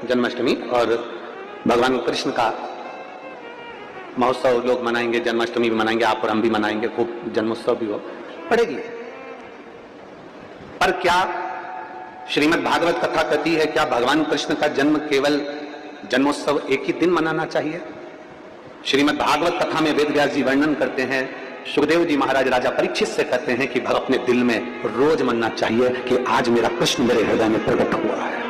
जन्माष्टमी और भगवान कृष्ण का महोत्सव लोग मनाएंगे, जन्माष्टमी भी मनाएंगे, आप और हम भी मनाएंगे, खूब जन्मोत्सव भी हो पड़ेगी। पर क्या श्रीमद् भागवत कथा कहती है क्या भगवान कृष्ण का जन्म केवल जन्मोत्सव एक ही दिन मनाना चाहिए? श्रीमद् भागवत कथा में वेद व्यास जी वर्णन करते हैं, सुखदेव जी महाराज राजा परीक्षित से कहते हैं कि भक्त अपने दिल में रोज मनना चाहिए कि आज मेरा कृष्ण मेरे हृदय में प्रकट हुआ है,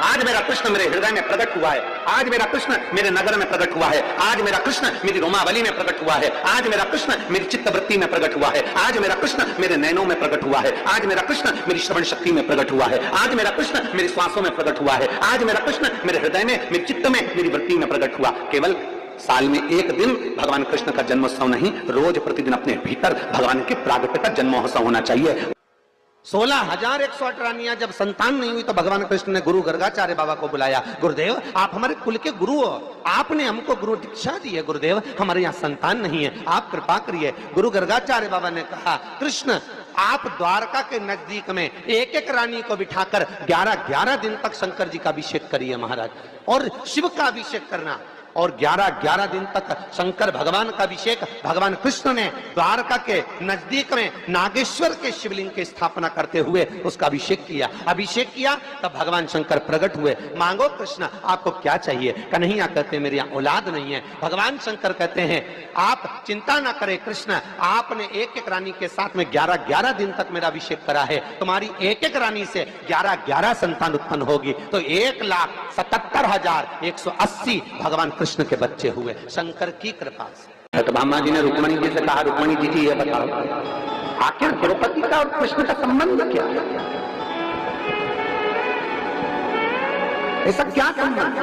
आज मेरा कृष्ण मेरे हृदय में प्रकट हुआ है, आज मेरा कृष्ण मेरे नगर में प्रकट हुआ है, आज मेरा कृष्ण मेरी रोमावली में प्रकट हुआ है, आज मेरा कृष्ण मेरी चित्तवृत्ति में प्रकट हुआ है, आज मेरा कृष्ण मेरे नैनों में प्रकट हुआ है, आज मेरा कृष्ण मेरी श्रवण शक्ति में प्रकट हुआ है, आज मेरा कृष्ण मेरी श्वासों में प्रकट हुआ है, आज मेरा कृष्ण मेरे हृदय में, मेरे चित्त में, मेरी वृत्ति में प्रकट हुआ। केवल साल में एक दिन भगवान कृष्ण का जन्मोत्सव नहीं, रोज प्रतिदिन अपने भीतर भगवान के प्रागट्य का जन्मोत्सव होना चाहिए। 16,108 रानियां जब संतान नहीं हुई तो भगवान कृष्ण ने गुरु गर्गाचार्य बाबा को बुलाया, गुरुदेव आप हमारे कुल के गुरु हो, आपने हमको गुरु दीक्षा दी है, गुरुदेव हमारे यहाँ संतान नहीं है, आप कृपा करिए। गुरु गर्गाचार्य बाबा ने कहा, कृष्ण आप द्वारका के नजदीक में एक एक रानी को बिठाकर 11-11 दिन तक शंकर जी का अभिषेक करिए महाराज, और शिव का अभिषेक करना, और 11-11 दिन तक शंकर भगवान का अभिषेक भगवान कृष्ण ने द्वारका के नजदीक में नागेश्वर के शिवलिंग की स्थापना करते हुए उसका अभिषेक किया। तब भगवान शंकर प्रकट हुए, मांगो कृष्ण आपको क्या चाहिए? कन्हैया कहते हैं मेरी औलाद नहीं है। भगवान शंकर कहते हैं आप चिंता ना करें कृष्ण, आपने एक एक रानी के साथ में 11-11 दिन तक मेरा अभिषेक करा है, तुम्हारी एक एक रानी से 11-11 संतान उत्पन्न होगी, तो 1,77,180 भगवान कृष्ण के बच्चे हुए शंकर की कृपा से। तो ब्रह्मा जी ने रुक्मणी जी से कहा, रुक्मणी जी ये बताओ आखिर द्रौपदी का और कृष्ण का संबंध क्या है? ऐसा क्या संबंध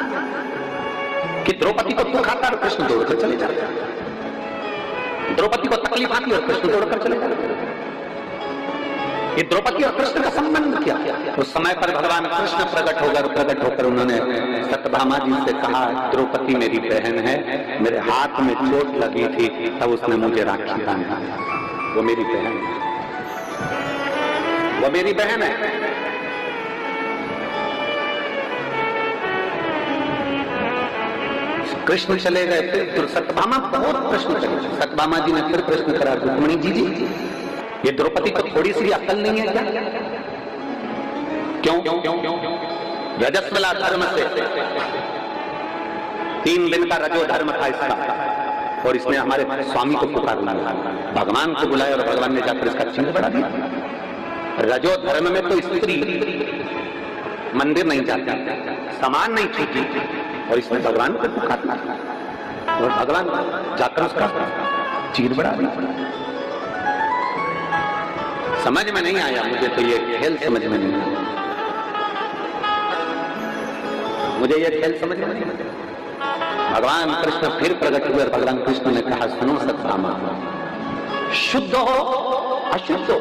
कि द्रौपदी को दुख आता और कृष्ण दौड़कर चले जाते, द्रौपदी को तकलीफ आती और कृष्ण दौड़कर चले जाते? ये द्रौपदी और कृष्ण का संबंध क्या? उस समय पर भगवान कृष्ण प्रकट होकर उन्होंने सत्यभामा जी से कहा, द्रौपदी मेरी बहन है, मेरे हाथ में चोट लगी थी तब उसने मुझे राखी बांधा, वो मेरी बहन है, वो मेरी बहन है। कृष्ण चले गए, फिर सत्यभामा बहुत प्रश्न करे, सत्यभामा जी ने फिर प्रश्न करा, रुक्मणी जी ये द्रौपदी को थोड़ी सी अक्ल नहीं है क्या? क्यों? रजस्वला धर्म से 3 दिन का रजो धर्म था इसका, और इसने हमारे स्वामी को पुकार लिया, भगवान को बुलाया और भगवान ने जाकर इसका चिन्ह बढ़ा दिया। रजो धर्म में तो स्त्री मंदिर नहीं जाती, सामान नहीं छूती, और इसने भगवान को पुकार लिया और भगवान जाकर उसका चिन्ह बढ़ा दिया। समझ में नहीं आया मुझे, तो ये खेल समझ में नहीं आया, मुझे ये खेल समझ में नहीं आया। भगवान कृष्ण फिर प्रकट हुए और भगवान कृष्ण ने कहा, सुनो सत्यभामा, शुद्ध हो अशुद्ध हो,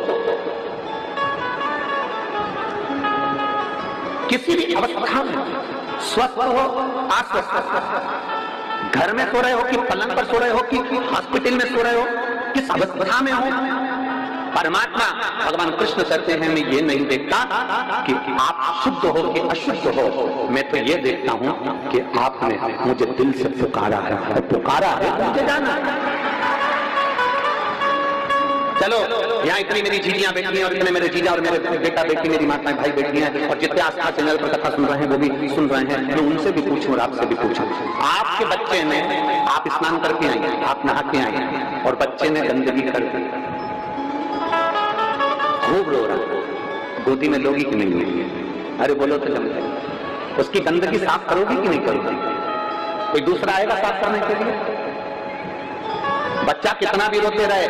किसी भी अवस्था में स्वस्थ हो अस्वस्थ हो, घर में सो रहे हो कि पलंग पर सो रहे हो कि हॉस्पिटल में सो रहे हो, किस अवस्था में हो, परमात्मा भगवान कृष्ण कहते हैं मैं ये नहीं देखता कि आप शुद्ध हो कि अशुद्ध हो, मैं तो ये देखता हूं कि आपने मुझे दिल से पुकारा है, और पुकारा है मुझे जाना। चलो यहाँ इतनी मेरी जीजियां बेटी हैं और इतने मेरे जीजा और मेरे बेटा बेटी, मेरी माताएं भाई बेटी हैं, और जितने आस्था चैनल पर कथा सुन रहे हैं वो भी सुन रहे हैं, मैं उनसे भी पूछूं और आपसे भी पूछूं, आपके बच्चे ने, आप स्नान करके आए, आप नहा के आए और बच्चे ने गंदगी कर दी, खूब रो रहा, गोदी में लोगी कि नहीं लोगी? अरे बोलो तो जमते, उसकी गंदगी साफ करोगी कि नहीं करोगी? कोई दूसरा आएगा साफ करने के लिए? बच्चा कितना भी रोते रहे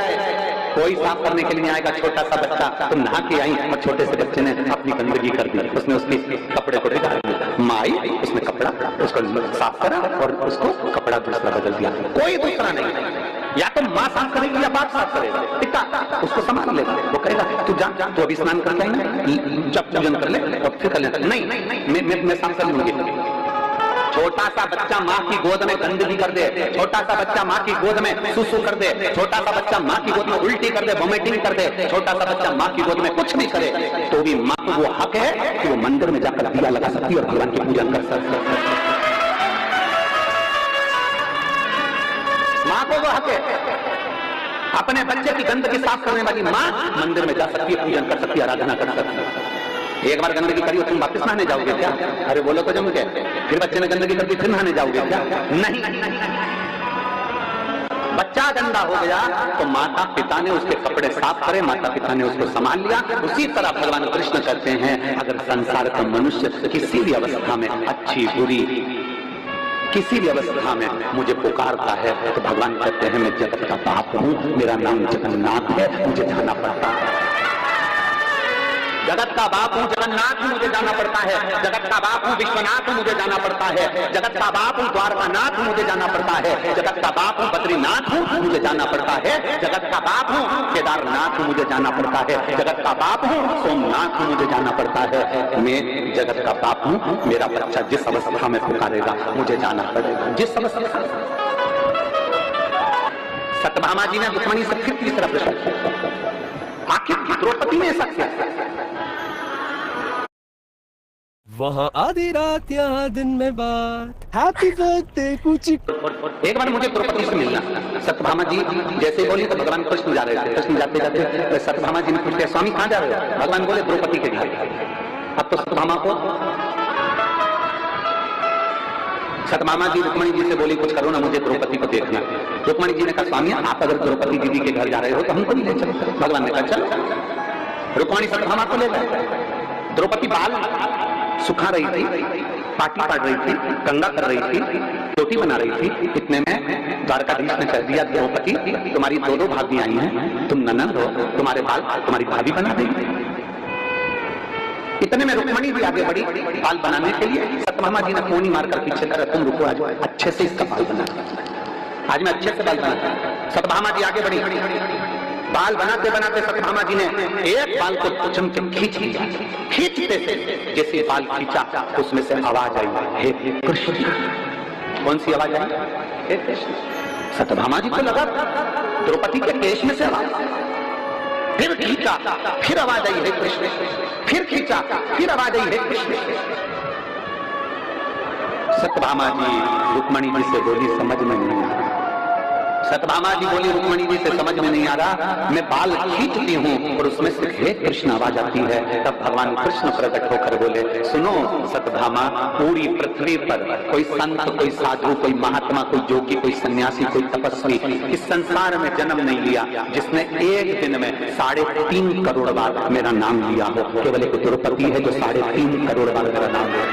कोई साफ करने के लिए नहीं आएगा। छोटा सा बच्चा, तुम नहा के आई और छोटे से बच्चे ने अपनी गंदगी कर दी, उसने उसके कपड़े को बिगाड़ दिया, माई उसने कपड़ा उसको साफ करा और उसको कपड़ा दूसरा बदल दिया, कोई दूसरा नहीं, या तो माँ साफ करेगी या बाप साफ करेगा, पिता उसको संभाल लेगा, वो कहेगा तू जा तू अभी स्नान करके आई, जब पूजन कर ले और फिर कर ले, नहीं मैं साफ कर लूंगी। छोटा सा बच्चा माँ की गोद में गंदगी कर दे, छोटा सा बच्चा माँ की गोद में सुसु कर दे, छोटा सा बच्चा माँ की गोद में उल्टी कर दे, वोमिटिंग कर दे, छोटा सा बच्चा माँ की गोद में कुछ भी करे, तो भी माँ को वो हक है कि वो मंदिर में जाकर दिया लगा सकती है और भगवान की पूजन कर सकती है। माँ को वो हक है। अपने बच्चे की गंदगी साफ करने वाली माँ मंदिर में जा सकती है, पूजन कर सकती है, आराधना कर सकती है। एक बार गंदगी करी हो तुम वापस नहाने जाओगे क्या? अरे बोलो तो जम के, फिर बच्चे ने गंदगी कर दी फिर नहाने जाओगे क्या? नहीं। बच्चा गंदा हो गया तो माता पिता ने उसके कपड़े साफ करे, माता पिता ने उसको संभाल लिया। उसी तरह भगवान कृष्ण कहते हैं अगर संसार का मनुष्य किसी भी अवस्था में अच्छी बुरी किसी भी अवस्था में मुझे पुकारता है तो भगवान कहते हैं मैं जगत का बाप हूं, मेरा नाम जगन्नाथ है, मुझे जाना पड़ता है। जगत का बाप हूं जगन्नाथ हूं, मुझे जाना पड़ता है। जगत का बाप हूं विश्वनाथ हूं, मुझे जाना पड़ता है। जगत का बाप हूं द्वारकानाथ हूं, मुझे जाना पड़ता है। जगत का बाप हूं बद्रीनाथ हूं, मुझे जाना पड़ता है। जगत का बाप हूं केदारनाथ हूं, मुझे जाना पड़ता है। जगत का बाप हूं सोमनाथ हूं, मुझे जाना पड़ता है। मैं जगत का बाप हूं, मेरा बच्चा जिस अवस्था में पुकारेगा मुझे जाना पड़ेगा, जिस अवस्था। सत्यभामा जी ने रुक्मिणी से फिर तीसरा प्रश्न, आखिर द्रौपदी ने ऐसा किया? वहाँ आधी रात यहाँ दिन में बात, हैप्पी बर्थडे पूछी। एक बार मुझे द्रौपदी से मिलना। सत्यभामा जी जैसे बोली तो भगवान कृष्ण जा रहे थे। कृष्ण जाते जाते सत्यभामा जी ने पूछ लिया स्वामी कहाँ जा रहे हो? भगवान बोले द्रौपदी के घर। अब तो सत्यभामा को सत्यभामा जी रुक्मिणी जी से बोली कुछ करो ना, मुझे द्रौपदी को देखना। रुक्मिणी जी ने कहा स्वामी आप अगर द्रौपदी दीदी के घर जा रहे हो तो हमको नहीं ले चलते। भगवान ने कहा चल। रुक्मिणी सत्यभामा को ले गए। द्रौपदी बाल सुखा रही थी, पाटी पाट रही थी, कंगा कर रही थी, रोटी बना रही थी। इतने में द्वारकाधीश ने कह दिया द्रौपदी तुम्हारी दो भाभी आई हैं, तुम ननद हो, तुम्हारे बाल तुम्हारी भाभी बना देंगे। इतने में रुक्मिणी भी आगे बढ़ी बाल बनाने के लिए। सत्यभामा जी ने फोनी मारकर पीछे करा तुम रुको, आज अच्छे से इसका बाल बना, आज मैं अच्छे से बाल बनाता। सत्यभामा जी आगे बढ़ी, बाल बनाते बनाते सत्यभामा जी ने एक बाल को चुम के खींच लिया। खींचते से जैसे बाल खींचा उसमें से आवाज आई हे कृष्ण। कौन सी आवाज आई? हे कृष्ण। सत्यभामा जी को लगा द्रौपदी के केश में से आवाज, फिर खींचा फिर आवाज आई हे कृष्ण, फिर खींचा फिर आवाज आई हे कृष्ण। सत्यभामा जी रुक्मिणी जी से बोली समझ में नहीं आ रहा। सत्यभामा जी बोली रुक्मिणी जी से समझ में नहीं आ रहा, मैं बाल खींचती हूँ और उसमें से हे कृष्ण आवाज आती है। तब भगवान कृष्ण प्रकट होकर बोले सुनो सत्यभामा, पूरी पृथ्वी पर कोई संत, कोई साधु, कोई महात्मा, कोई जोगी, कोई सन्यासी, कोई तपस्वी इस संसार में जन्म नहीं लिया जिसने एक दिन में 3.5 करोड़ बार मेरा नाम लिया हो। केवल एक द्रौपदी है जो 3.5 करोड़ बार मेरा नाम लिया।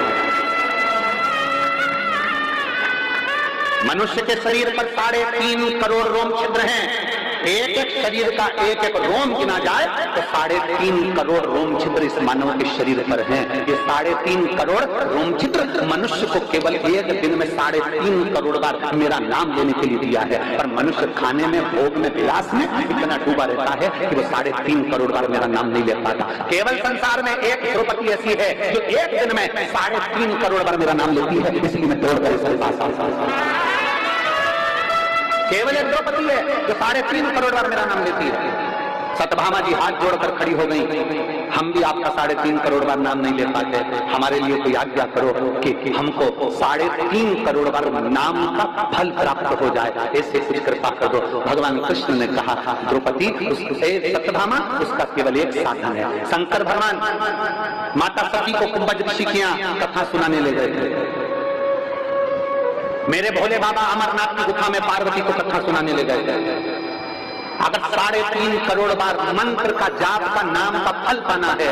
मनुष्य के शरीर पर 3.5 करोड़ रोम छिद्र हैं। एक एक शरीर का एक एक रोम गिना जाए तो 3.5 करोड़ रोम छिद्र इस मानव के शरीर पर हैं। ये 3.5 करोड़ रोम छिद्र मनुष्य को केवल एक दिन में 3.5 करोड़ बार मेरा नाम लेने के लिए दिया है। पर मनुष्य खाने में, भोग में, विलास में इतना डूबा रहता है कि वो 3.5 करोड़ बार मेरा नाम नहीं ले पाता। केवल संसार में एक द्रौपदी ऐसी है जो एक दिन में 3.5 करोड़ बार मेरा नाम लेती है, इसलिए मैं दौड़ कर इसके पास केवल एक द्रौपदी है जो 3.5 करोड़ बार मेरा नाम लेती है। सत्यभामा जी हाथ जोड़कर खड़ी हो गई, हम भी आपका 3.5 करोड़ बार नाम नहीं ले पाते, हमारे लिए कोई आज्ञा करो कि हमको 3.5 करोड़ बार नाम का फल प्राप्त हो जाए, ऐसे कुछ कृपा कर दो। भगवान कृष्ण ने कहा द्रौपदी सत्यभामा उसका केवल एक साधन है। शंकर भगवान माता सती को कुंभज ऋषियां कथा सुनाने ले गए थे। मेरे भोले बाबा अमरनाथ की गुफा में पार्वती को कथा सुनाने ले गए थे। अगर 3.5 करोड़ बार मंत्र का, जाप का, नाम का फल पाना है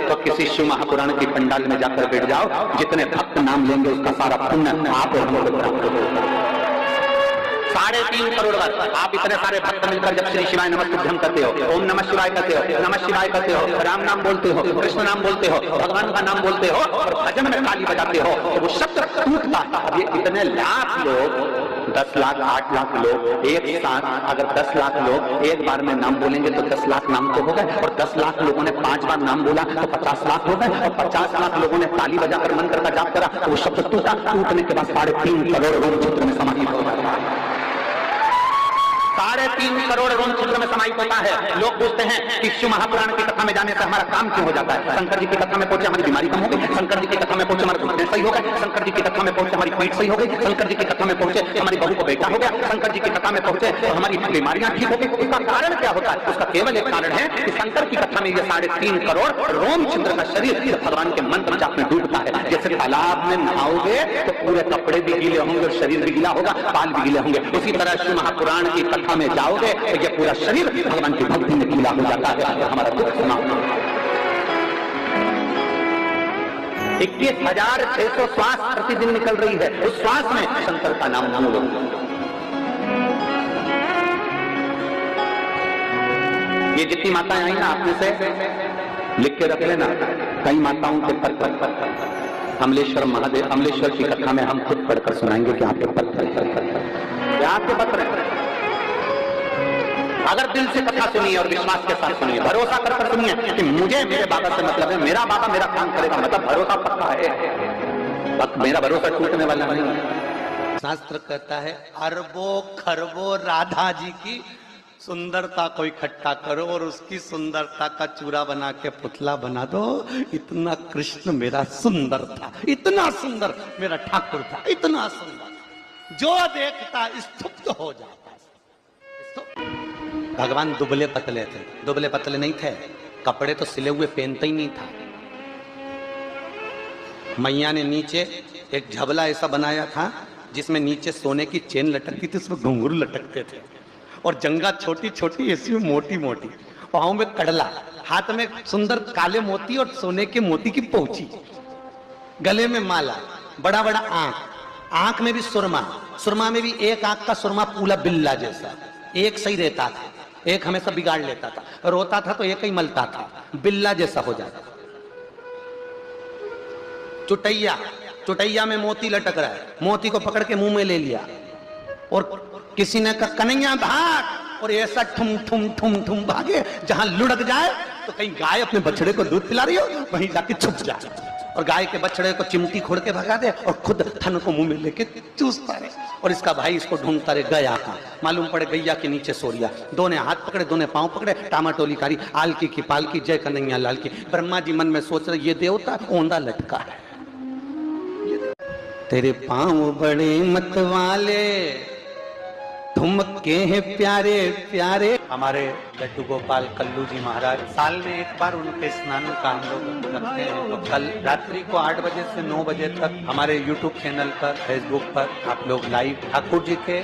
तो किसी शिव महापुराण की पंडाल में जाकर बैठ जाओ, जितने भक्त नाम लेंगे उसका सारा पुण्य आप और हमको प्राप्त होगा। 3.5 करोड़ बार आप इतने सारे भक्त मिलकर जब श्री शिवाय नमस्तुभ्यं करते हो, ओम नमः शिवाय करते हो, नमः शिवाय करते हो, राम नाम बोलते हो, कृष्ण नाम बोलते हो, भगवान का नाम बोलते हो और भजन में ताली बजाते हो तो वो शब्द टूटता है। ये इतने लाख लोग 10 लाख 8 लाख लोग एक साथ, अगर 10 लाख लोग एक बार में नाम बोलेंगे तो 10 लाख नाम तो हो गए, और 10 लाख लोगों ने 5 बार नाम बोला तो 50 लाख हो गए, और 50 लाख लोगों ने ताली बजाकर मंत्र का जाप करा तो वो शब्द टूटा, टूटने के बाद 3.5 करोड़ रोम चित्र में समाहित हो गया। 3.5 करोड़ रोम चित्र में समाहित होता है। लोग पूछते हैं कि शिव महापुराण की कथा में जाने से हमारा काम क्यों हो जाता है? शंकर जी की कथा में पहुंचे हमारी बीमारी कम हो गई, शंकर जी की कथा में पहुंचे हमारे घुटने सही हो गए, शंकर जी की कथा में पहुंचे हमारी पीठ सही हो गई, शंकर जी की कथा में पहुंचे हमारी बहू को बेटा हो गया, शंकर जी की कथा में पहुंचे तो हमारी बीमारियां ठीक हो गई। उसका कारण क्या होता है? उसका केवल एक कारण है कि शंकर की कथा में ये 3.5 करोड़ रोम छिद्र का शरीर भगवान के मंत्र जाप में डूबता है। जैसे तालाब में नहाओगे तो पूरे कपड़े भी गीले होंगे और शरीर भी गीला होगा, बाल भी गीले होंगे, उसी तरह शिव महापुराण की कथा में जाओगे तो ये पूरा शरीर भगवान की भक्ति में गीला हो जाता है और हमारा दुख समाप्त होता है। 21,600 श्वास प्रतिदिन निकल रही है, उस श्वास में शंकर का नाम नाम लो। ये जितनी माताएं आई ना, आपने से लिख के रख लेना, कई माताओं के पत्र अमलेश्वर महादेव, अमलेश्वर की कथा में हम खुद पढ़कर सुनाएंगे कि आपके पत्र है, आपके पत्र है। अगर दिल से कथा सुनिए और विश्वास के साथ सुनिए, भरोसा कर सुनिए कि मुझे मेरे बाबा से मतलब है, मेरा बाबा मेरा काम करेगा, मतलब भरोसा पक्का है, मेरा भरोसा टूटने वाला नहीं है। शास्त्र कहता है अरबों खरबों राधा जी की सुंदरता को इकट्ठा करो और उसकी सुंदरता का चूरा बना के पुतला बना दो। इतना कृष्ण मेरा सुंदर था, इतना सुंदर मेरा ठाकुर था, इतना सुंदर, जो देखता स्तुप्त हो जाता। भगवान दुबले पतले थे, दुबले पतले नहीं थे, कपड़े तो सिले हुए पहनते ही नहीं था। मैया ने नीचे एक झबला ऐसा बनाया था जिसमें नीचे सोने की चेन लटकती थी, उसमें घुंघरू लटकते थे, और जंगा छोटी छोटी ऐसी में मोटी मोटी, पाँव में कड़ला, हाथ में सुंदर काले मोती और सोने के मोती की पौची, गले में माला, बड़ा बड़ा आंख, आंख में भी सुरमा, सुरमा में भी एक आंख का सुरमा पूरा बिल्ला जैसा, एक सही रहता था, एक हमेशा बिगाड़ लेता था, रोता था तो एक ही मलता था, बिल्ला जैसा हो जाता। चुटैया, चुटैया में मोती लटक रहा है, मोती को पकड़ के मुंह में ले लिया, और किसी ने कहा कन्हैया भाग, और ऐसा ठुम ठुम ठुम ठुम भागे, जहां लुढ़क जाए तो कहीं गाय अपने बछड़े को दूध पिला रही हो वहीं जाके छुप जाए, और गाय के बछड़े को चिमटी खोड़ के भगा दे और खुद थन को मुंह में लेके चूसता रहे, और इसका भाई इसको ढूंढता रहे, गया कहां, मालूम पड़े गैया के नीचे सो रिया, दोने हाथ पकड़े, दोने पांव पकड़े, टामाटोली कारी, आलकी की पालकी, जय कन्हैया लाल की। ब्रह्मा जी मन में सोच रहे ये देवता ओंधा लटका है, तेरे पांव बड़े मत वाले, ठुमके हैं प्यारे प्यारे। हमारे लड्डू गोपाल कल्लू जी महाराज साल में एक बार उनके स्नान का हम लोग रखते हैं, तो कल रात्रि को 8 बजे से 9 बजे तक हमारे YouTube चैनल पर, फेसबुक पर आप लोग लाइव ठाकुर जी के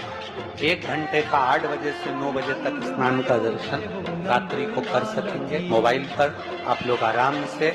1 घंटे का 8 बजे से 9 बजे तक स्नान का दर्शन रात्रि को कर सकेंगे। मोबाइल पर आप लोग आराम से